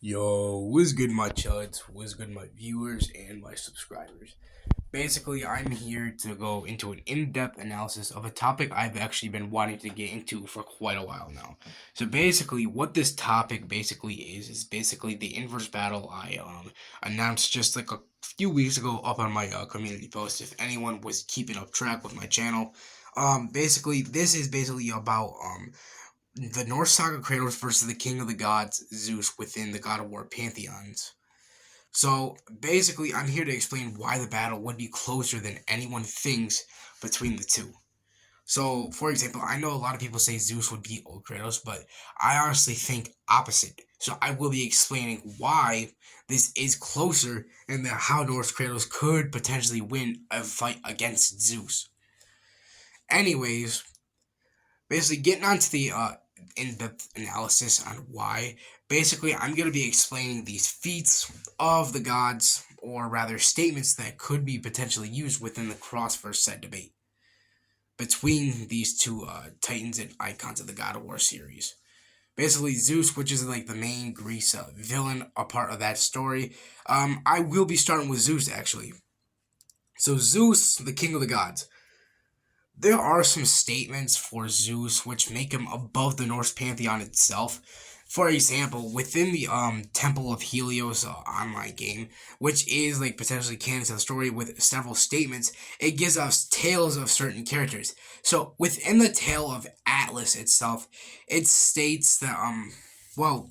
Yo, what's good, my chuds? What's good, my viewers and my subscribers? Basically, I'm here to go into an in-depth analysis of a topic I've actually been wanting to get into for quite a while now. So basically, what this topic basically is basically the inverse battle I announced just like a few weeks ago up on my community post. If anyone was keeping up track with my channel, basically this is basically about the Norse saga Kratos versus the king of the gods Zeus within the God of War pantheons. So basically, I'm here to explain why the battle would be closer than anyone thinks between the two. So, for example, I know a lot of people say Zeus would beat old Kratos, but I honestly think opposite. So I will be explaining why this is closer and how Norse Kratos could potentially win a fight against Zeus. Anyways, basically getting onto the in-depth analysis on why. Basically, I'm going to be explaining these feats of the gods, or rather statements that could be potentially used within the cross-verse set debate between these two titans and icons of the God of War series. Basically, Zeus, which is like the main Greece villain, a part of that story. I will be starting with Zeus, actually. So Zeus, the king of the gods. There are some statements for Zeus which make him above the Norse pantheon itself. For example, within the Temple of Helios online game, which is like potentially canon to the story with several statements, it gives us tales of certain characters. So within the tale of Atlas itself, it states that well,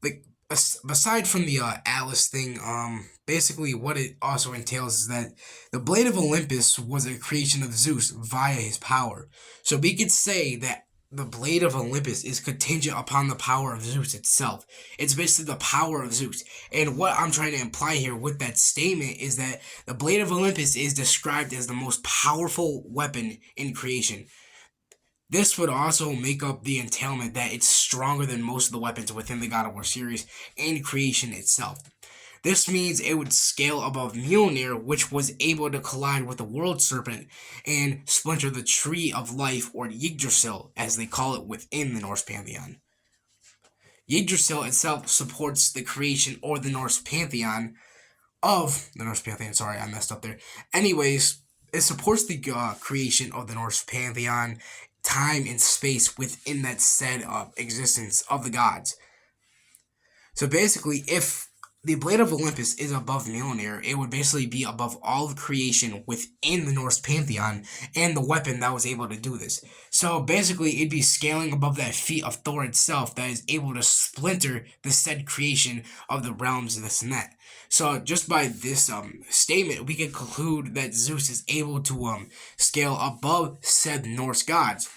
like aside from the Atlas thing, basically what it also entails is that the Blade of Olympus was a creation of Zeus via his power. So we could say that the Blade of Olympus is contingent upon the power of Zeus itself. It's basically the power of Zeus. And what I'm trying to imply here with that statement is that the Blade of Olympus is described as the most powerful weapon in creation. This would also make up the entailment that it's stronger than most of the weapons within the God of War series and creation itself. This means it would scale above Mjolnir, which was able to collide with the World Serpent and splinter the Tree of Life, or Yggdrasil, as they call it within the Norse pantheon. Yggdrasil itself supports the creation or the Norse pantheon sorry, I messed up there. Anyways, it supports the creation of the Norse pantheon, time and space within that said existence of the gods. So basically, if the Blade of Olympus is above Mjolnir, it would basically be above all of creation within the Norse pantheon and the weapon that was able to do this. So basically, it'd be scaling above that feat of Thor itself that is able to splinter the said creation of the realms, this and that. So just by this statement, we can conclude that Zeus is able to scale above said Norse gods.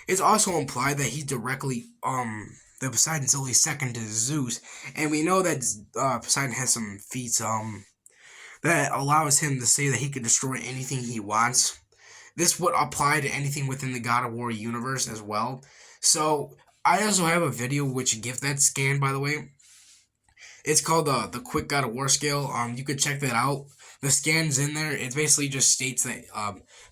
It's also implied that he's directly that Poseidon's only second to Zeus, and we know that Poseidon has some feats that allows him to say that he can destroy anything he wants. This would apply to anything within the God of War universe as well. So I also have a video which gives that scan, by the way. It's called the Quick God of War scale. You could check that out. The scan's in there. It basically just states that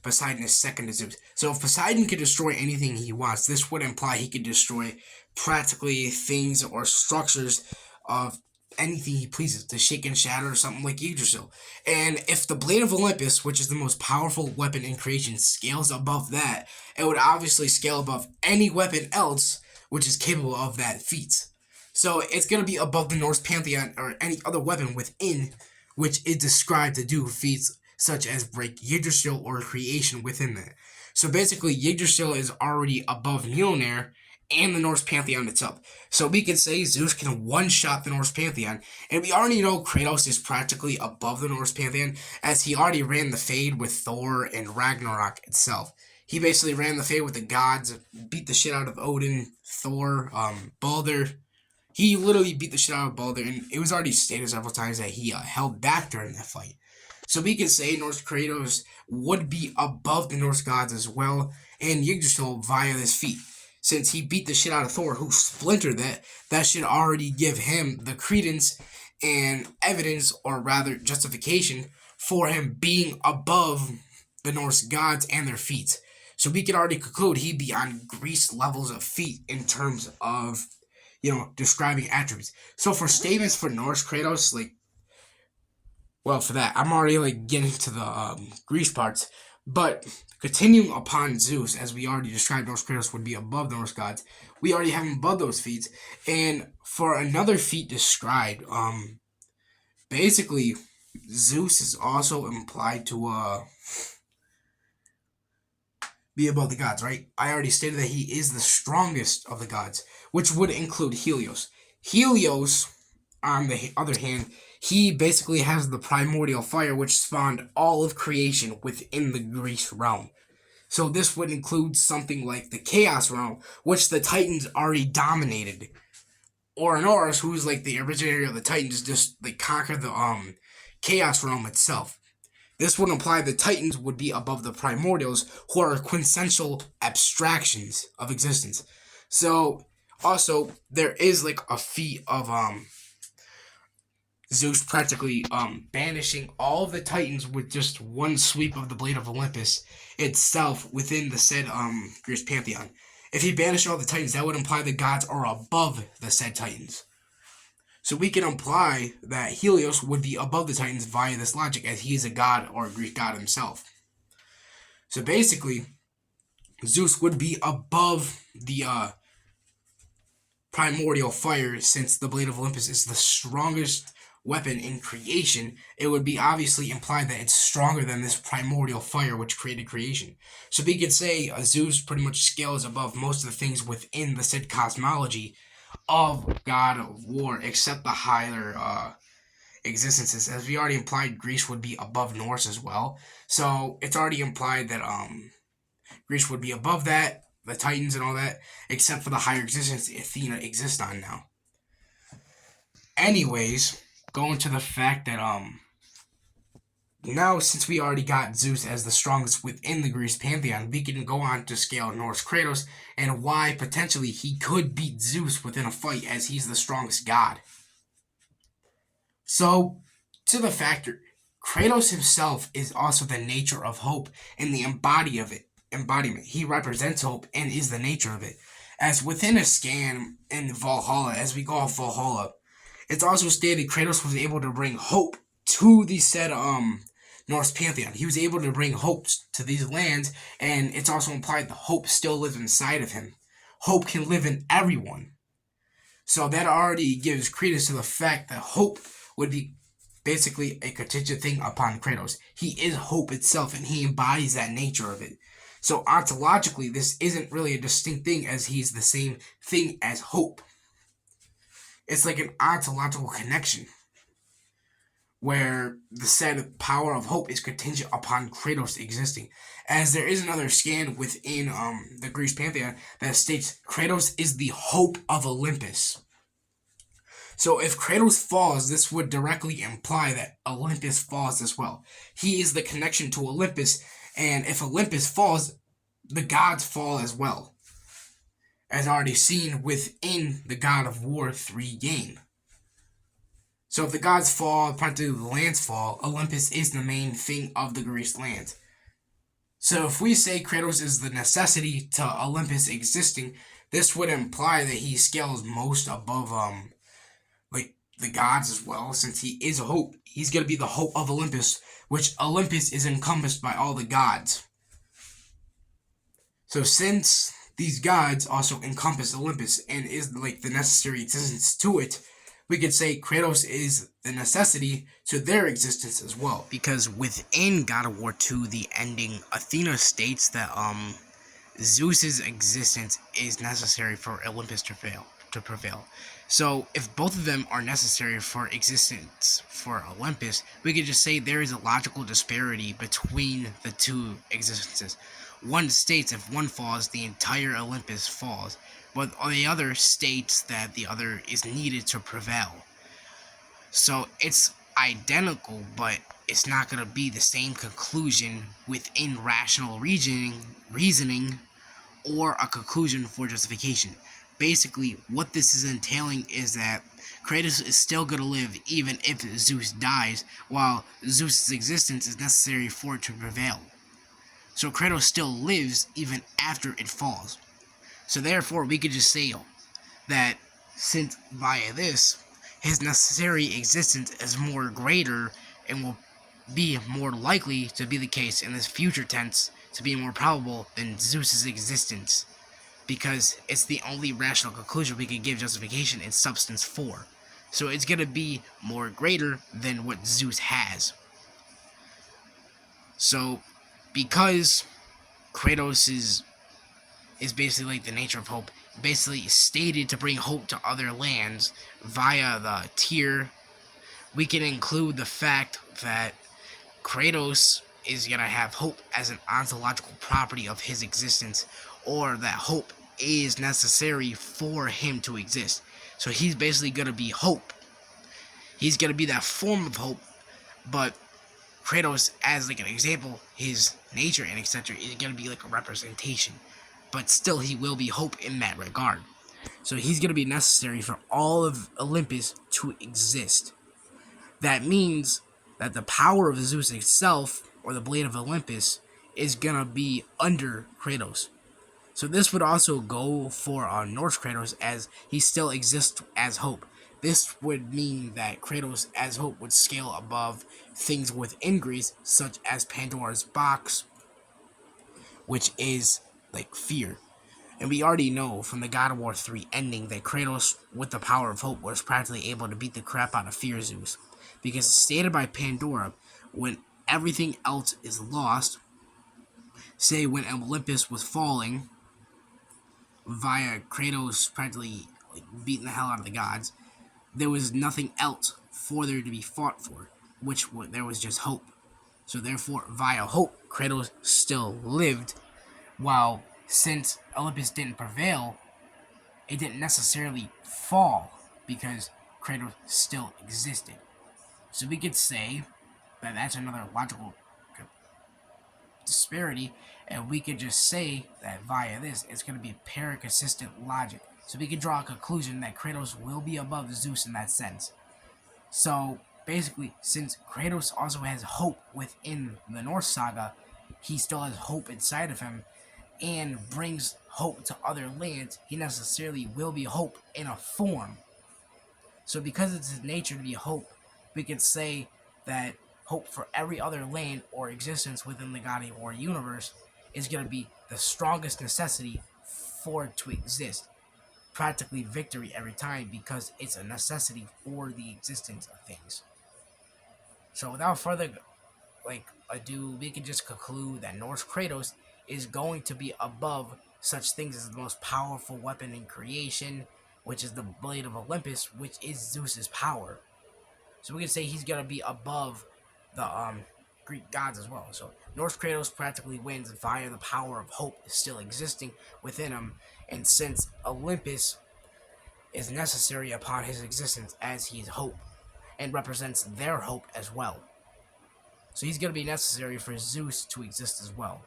Poseidon is second to Zeus. So if Poseidon could destroy anything he wants, this would imply he could destroy practically things or structures of anything he pleases, to shake and shatter or something like Yggdrasil. And if the Blade of Olympus, which is the most powerful weapon in creation, scales above that, it would obviously scale above any weapon else which is capable of that feat. So it's going to be above the Norse pantheon or any other weapon within which is described to do feats such as break Yggdrasil or creation within that. So basically, Yggdrasil is already above Mjolnir and the Norse pantheon itself. So we could say Zeus can one-shot the Norse pantheon, and we already know Kratos is practically above the Norse pantheon, as he already ran the fade with Thor and Ragnarok itself. He basically ran the fade with the gods, beat the shit out of Odin, Thor, Balder. He literally beat the shit out of Balder, and it was already stated several times that he held back during that fight. So we can say Norse Kratos would be above the Norse gods as well, and Yggdrasil via this feat. Since he beat the shit out of Thor, who splintered that should already give him the credence and evidence, or rather justification, for him being above the Norse gods and their feats. So we could already conclude he'd be on Greece levels of feat in terms of describing attributes. So for statements for Norse Kratos, well, for that, I'm already getting to the Greece parts, but continuing upon Zeus, as we already described, Norse Kratos would be above the Norse gods. We already have him above those feats, and for another feat described, basically, Zeus is also implied to be above the gods, right? I already stated that he is the strongest of the gods, which would include Helios. Helios, on the other hand, he basically has the primordial fire which spawned all of creation within the Greece realm. So this would include something like the Chaos realm, which the Titans already dominated. Or Norse, who's the originator of the Titans, just conquer the Chaos realm itself. This would imply the Titans would be above the Primordials, who are quintessential abstractions of existence. So, also, there is a feat of Zeus practically banishing all of the Titans with just one sweep of the Blade of Olympus itself within the said Greece pantheon. If he banished all the Titans, that would imply the gods are above the said Titans. So we can imply that Helios would be above the Titans via this logic, as he is a god or a Greek god himself. So basically, Zeus would be above the primordial fire, since the Blade of Olympus is the strongest weapon in creation. It would be obviously implied that it's stronger than this primordial fire which created creation. So we could say Zeus pretty much scales above most of the things within the said cosmology of God of War, except the higher existences. As we already implied, Greece would be above Norse as well. So it's already implied that Greece would be above that, the Titans and all that, except for the higher existence Athena exists on now. Anyways, going to the fact that now, since we already got Zeus as the strongest within the Greece pantheon, we can go on to scale Norse Kratos and why potentially he could beat Zeus within a fight, as he's the strongest god. So, to the factor, Kratos himself is also the nature of hope and the embodiment. He represents hope and is the nature of it. As within a scan in Valhalla, as we call Valhalla, it's also stated Kratos was able to bring hope to the said Norse pantheon. He was able to bring hope to these lands, and it's also implied the hope still lives inside of him. Hope can live in everyone. So that already gives credence to the fact that hope would be basically a contingent thing upon Kratos. He is hope itself, and he embodies that nature of it. So ontologically, this isn't really a distinct thing, as he's the same thing as hope. It's like an ontological connection, where the said power of hope is contingent upon Kratos existing. As there is another scan within the Greece pantheon that states Kratos is the hope of Olympus. So if Kratos falls, this would directly imply that Olympus falls as well. He is the connection to Olympus, and if Olympus falls, the gods fall as well, as already seen within the God of War 3 game. So if the gods fall, practically the lands fall, Olympus is the main thing of the Greece lands. So if we say Kratos is the necessity to Olympus existing, this would imply that he scales most above the gods as well, since he is hope. He's going to be the hope of Olympus, which Olympus is encompassed by all the gods. So since these gods also encompass Olympus and is the necessary existence to it, we could say Kratos is the necessity to their existence as well. Because within God of War 2, the ending, Athena states that Zeus's existence is necessary for Olympus to prevail. So if both of them are necessary for existence for Olympus, we could just say there is a logical disparity between the two existences. One states if one falls, the entire Olympus falls, but the other states that the other is needed to prevail. So it's identical, but it's not going to be the same conclusion within rational reasoning or a conclusion for justification. Basically, what this is entailing is that Kratos is still going to live even if Zeus dies, while Zeus's existence is necessary for it to prevail. So Kratos still lives even after it falls. So therefore, we could just say that since via this, his necessary existence is more greater and will be more likely to be the case in this future tense to be more probable than Zeus's existence, because it's the only rational conclusion we can give justification in substance for. So it's going to be more greater than what Zeus has. So, because Kratos is basically like the nature of hope, basically stated to bring hope to other lands via the tier, we can include the fact that Kratos is going to have hope as an ontological property of his existence, or that hope is necessary for him to exist. So he's basically going to be hope. He's going to be that form of hope, but Kratos, as like an example, his nature and etc. is going to be like a representation, but still he will be hope in that regard. So he's going to be necessary for all of Olympus to exist. That means that the power of Zeus itself, or the Blade of Olympus, is going to be under Kratos. So this would also go for Norse Kratos, as he still exists as hope. This would mean that Kratos as hope would scale above things within Greece, such as Pandora's box, which is like fear. And we already know from the God of War 3 ending that Kratos, with the power of hope, was practically able to beat the crap out of Fear Zeus. Because stated by Pandora, when everything else is lost, say when Olympus was falling, via Kratos practically like beating the hell out of the gods, there was nothing else for there to be fought for, there was just hope. So therefore, via hope, Kratos still lived, while since Olympus didn't prevail, it didn't necessarily fall, because Kratos still existed. So we could say that that's another logical disparity, and we could just say that via this, it's going to be paraconsistent logic. So we could draw a conclusion that Kratos will be above Zeus in that sense. So basically, since Kratos also has hope within the Norse saga, he still has hope inside of him and brings hope to other lands. He necessarily will be hope in a form. So because it's his nature to be hope, we could say that hope for every other land or existence within the God of War universe is going to be the strongest necessity for it to exist. Practically victory every time, because it's a necessity for the existence of things. So without further ado, we can just conclude that Norse Kratos is going to be above such things as the most powerful weapon in creation, which is the Blade of Olympus, which is Zeus's power. So we can say he's going to be above the Greek gods as well. So Norse Kratos practically wins via the power of hope still existing within him, and since Olympus is necessary upon his existence, as he is hope and represents their hope as well. So he's going to be necessary for Zeus to exist as well.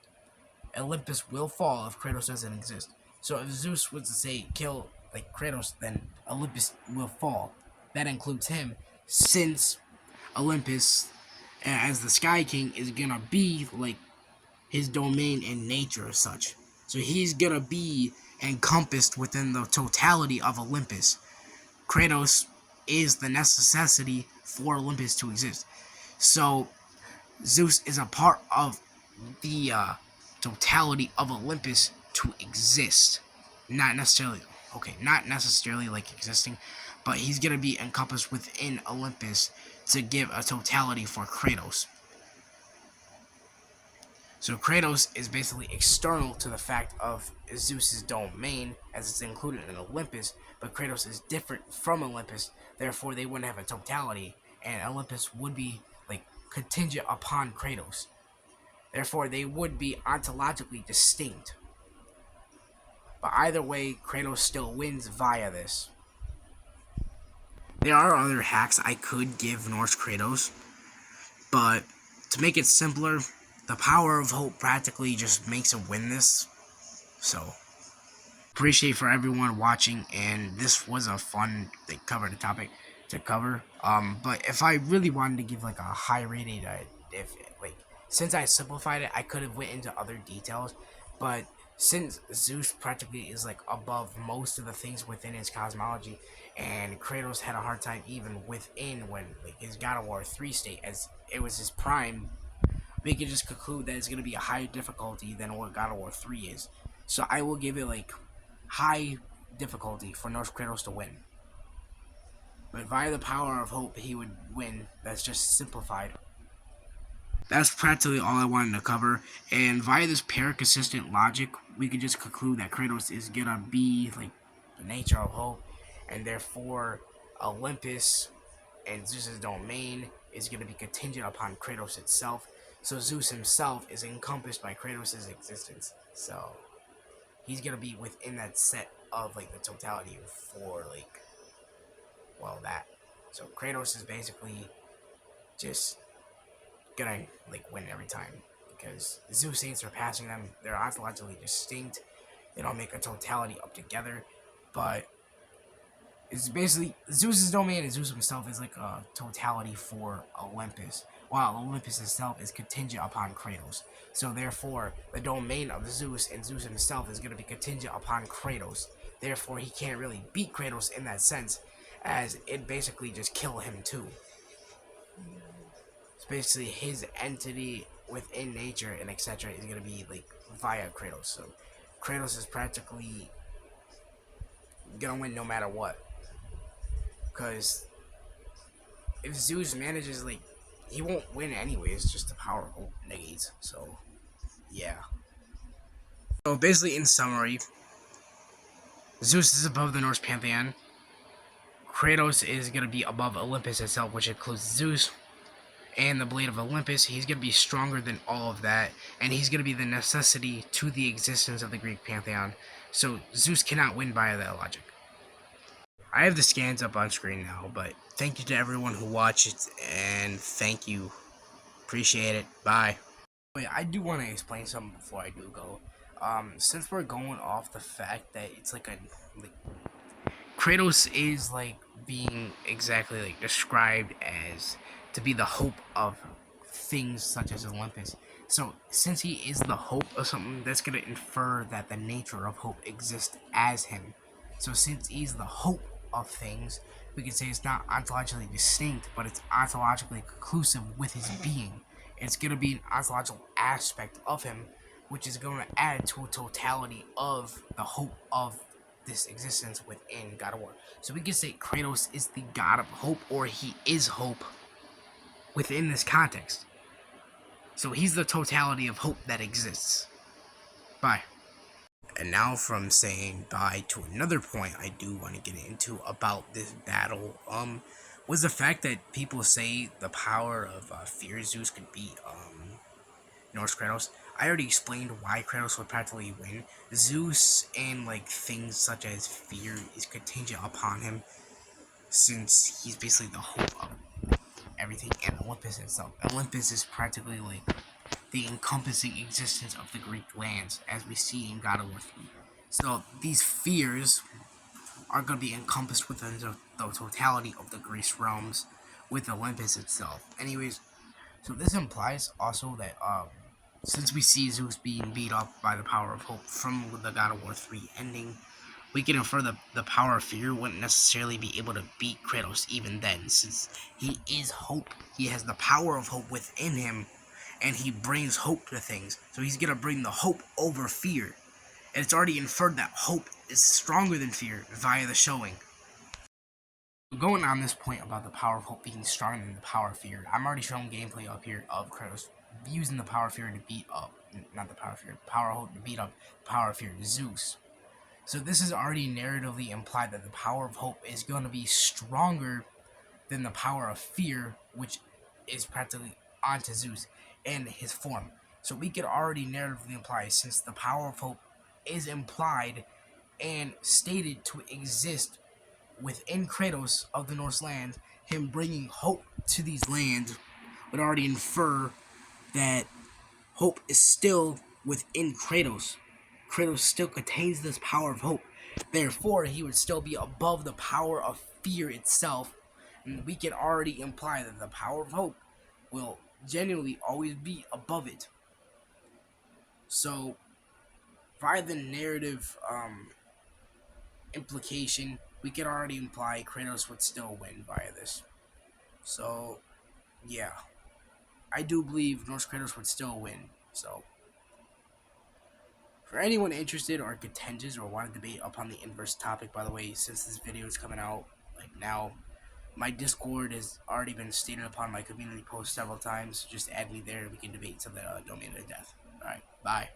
Olympus will fall if Kratos doesn't exist. So if Zeus was to say kill like Kratos, then Olympus will fall. That includes him, since Olympus, as the Sky King, is gonna be like his domain in nature as such. So he's gonna be encompassed within the totality of Olympus. Kratos is the necessity for Olympus to exist. So Zeus is a part of the totality of Olympus to exist. Not necessarily like existing, but he's going to be encompassed within Olympus to give a totality for Kratos. So Kratos is basically external to the fact of Zeus's domain, as it's included in Olympus, but Kratos is different from Olympus, therefore they wouldn't have a totality, and Olympus would be like contingent upon Kratos. Therefore, they would be ontologically distinct. But either way, Kratos still wins via this. There are other hacks I could give Norse Kratos, but to make it simpler, the power of hope practically just makes him win this. So, appreciate for everyone watching, and this was a fun cover topic to cover. But if I really wanted to give like a high rated, since I simplified it, I could have went into other details, but since Zeus practically is like above most of the things within his cosmology, and Kratos had a hard time even within when like his God of War 3 state, as it was his prime. We can just conclude that it's going to be a higher difficulty than what God of War 3 is. So I will give it like high difficulty for Norse Kratos to win. But via the power of hope, he would win. That's just simplified. That's practically all I wanted to cover. And via this pair consistent logic, we could just conclude that Kratos is gonna be like the nature of hope, and therefore Olympus and Zeus's domain is gonna be contingent upon Kratos itself. So Zeus himself is encompassed by Kratos' existence. So he's gonna be within that set of like the totality for like, well, that. So Kratos is basically just gonna like win every time because Zeus ain't surpassing them. They're ontologically distinct. They don't make a totality up together, but it's basically Zeus's domain and Zeus himself is like a totality for Olympus, while Olympus itself is contingent upon Kratos. So therefore, the domain of Zeus and Zeus himself is going to be contingent upon Kratos. Therefore, he can't really beat Kratos in that sense, as it basically just kill him too. It's basically his entity within nature and etc. is going to be like via Kratos. So Kratos is practically gonna win no matter what. Because if Zeus manages, like, he won't win anyways, just the power of hope negates. So, yeah. So, basically, in summary, Zeus is above the Norse pantheon. Kratos is going to be above Olympus itself, which includes Zeus and the Blade of Olympus. He's going to be stronger than all of that, and he's going to be the necessity to the existence of the Greek pantheon. So, Zeus cannot win by that logic. I have the scans up on screen now, but thank you to everyone who watched, and thank you. Appreciate it. Bye. Wait, I do want to explain something before I do go. Since we're going off the fact that it's like like Kratos is like being exactly like described as to be the hope of things such as Olympus. So since he is the hope of something, that's gonna infer that the nature of hope exists as him. So since he's the hope of things, we can say it's not ontologically distinct, but it's ontologically conclusive with his being. It's gonna be an ontological aspect of him, which is going to add to a totality of the hope of this existence within God of War. So we can say Kratos is the god of hope, or he is hope within this context. So he's the totality of hope that exists. Bye. And now from saying bye to another point I do want to get into about this battle, was the fact that people say the power of fear Zeus could beat Norse Kratos. I already explained why Kratos would practically win. Zeus and like things such as fear is contingent upon him, since he's basically the hope of everything, and Olympus itself. Olympus is practically like the encompassing existence of the Greek lands, as we see in God of War 3. So these fears are going to be encompassed within the totality of the Greece realms with Olympus itself. Anyways, so this implies also that since we see Zeus being beat up by the power of hope from the God of War 3 ending, we can infer the power of fear wouldn't necessarily be able to beat Kratos even then, since he is hope. He has the power of hope within him, and he brings hope to things. So he's going to bring the hope over fear. And it's already inferred that hope is stronger than fear via the showing. Going on this point about the power of hope being stronger than the power of fear, I'm already showing gameplay up here of Kratos using the power of fear to beat up, not the power of fear, the power of hope to beat up the power of fear, Zeus. So this is already narratively implied that the power of hope is going to be stronger than the power of fear, which is practically onto Zeus and his form. So we could already narratively imply, since the power of hope is implied and stated to exist within Kratos of the Norse lands, him bringing hope to these lands would already infer that hope is still within Kratos. Kratos still contains this power of hope. Therefore, he would still be above the power of fear itself. And we can already imply that the power of hope will genuinely always be above it. So, via the narrative implication, we can already imply Kratos would still win via this. So, yeah. I do believe Norse Kratos would still win. So, for anyone interested or contentious or want to debate upon the inverse topic, by the way, since this video is coming out, like now, my Discord has already been stated upon my community post several times. Just add me there and we can debate to the domain of death. Alright, bye.